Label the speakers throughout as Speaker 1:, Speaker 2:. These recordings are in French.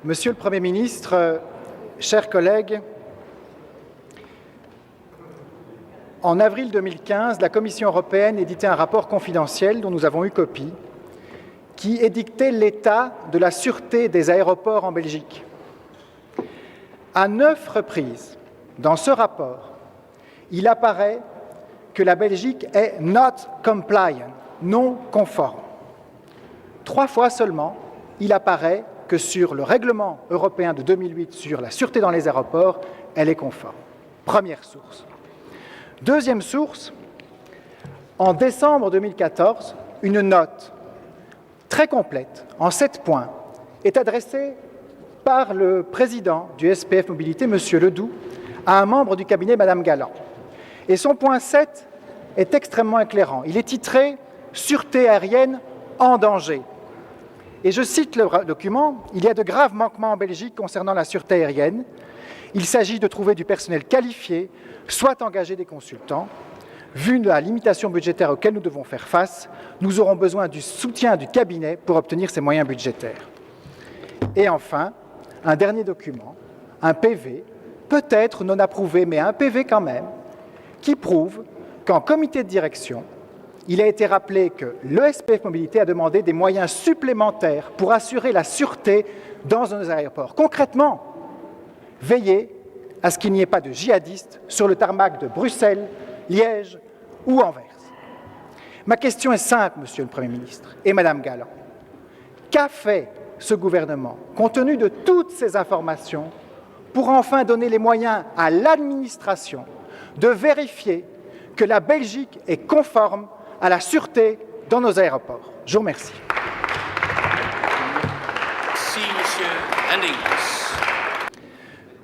Speaker 1: Monsieur le Premier ministre, chers collègues, en avril 2015, la Commission européenne éditait un rapport confidentiel dont nous avons eu copie, qui édictait l'état de la sûreté des aéroports en Belgique. À 9 reprises, dans ce rapport, il apparaît que la Belgique est not compliant, non conforme. 3 fois seulement, il apparaît que sur le règlement européen de 2008 sur la sûreté dans les aéroports, elle est conforme. Première source. Deuxième source, en décembre 2014, une note très complète, en 7 points, est adressée par le président du SPF Mobilité, M. Ledoux, à un membre du cabinet, Mme Galland. Et son point 7 est extrêmement éclairant. Il est titré « Sûreté aérienne en danger ». Et je cite le document, « Il y a de graves manquements en Belgique concernant la sûreté aérienne. Il s'agit de trouver du personnel qualifié, soit engager des consultants. Vu la limitation budgétaire auquel nous devons faire face, nous aurons besoin du soutien du cabinet pour obtenir ces moyens budgétaires. » Et enfin, un dernier document, un PV, peut-être non approuvé, mais un PV quand même, qui prouve qu'en comité de direction, il a été rappelé que le SPF Mobilité a demandé des moyens supplémentaires pour assurer la sûreté dans nos aéroports. Concrètement, veiller à ce qu'il n'y ait pas de djihadistes sur le tarmac de Bruxelles, Liège ou Anvers. Ma question est simple, Monsieur le Premier ministre et Madame Galland. Qu'a fait ce gouvernement, compte tenu de toutes ces informations, pour enfin donner les moyens à l'administration de vérifier que la Belgique est conforme à la sûreté dans nos aéroports? Je vous remercie.
Speaker 2: Merci, Monsieur Hendings.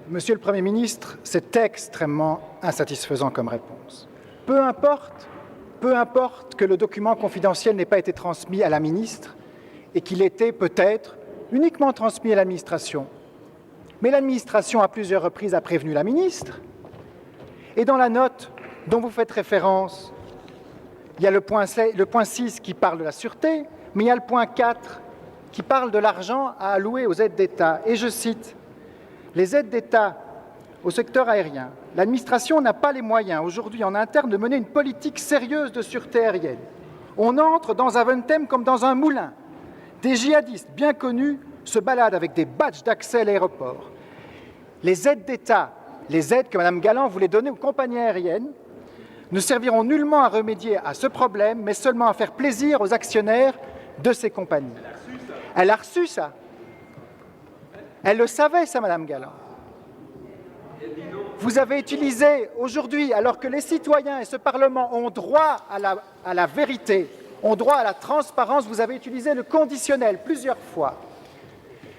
Speaker 1: Monsieur le Premier ministre, c'est extrêmement insatisfaisant comme réponse. Peu importe que le document confidentiel n'ait pas été transmis à la ministre et qu'il était peut-être uniquement transmis à l'administration. Mais l'administration, à plusieurs reprises, a prévenu la ministre. Et dans la note dont vous faites référence, il y a le point 6 qui parle de la sûreté, mais il y a le point 4 qui parle de l'argent à allouer aux aides d'État. Et je cite, « Les aides d'État au secteur aérien, l'administration n'a pas les moyens aujourd'hui en interne de mener une politique sérieuse de sûreté aérienne. On entre dans un Aventem comme dans un moulin. Des djihadistes bien connus se baladent avec des badges d'accès à l'aéroport. Les aides d'État, les aides que Mme Galland voulait donner aux compagnies aériennes, ne serviront nullement à remédier à ce problème, mais seulement à faire plaisir aux actionnaires de ces compagnies. » Elle a reçu ça. Elle le savait, ça, Mme Galland. Vous avez utilisé aujourd'hui, alors que les citoyens et ce Parlement ont droit à la vérité, ont droit à la transparence, vous avez utilisé le conditionnel plusieurs fois.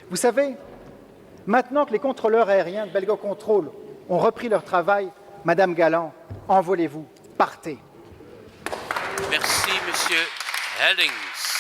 Speaker 1: Vous savez, maintenant que les contrôleurs aériens de Belgocontrol ont repris leur travail, Madame Galland, envolez-vous, partez.
Speaker 2: Merci, Monsieur Hendings.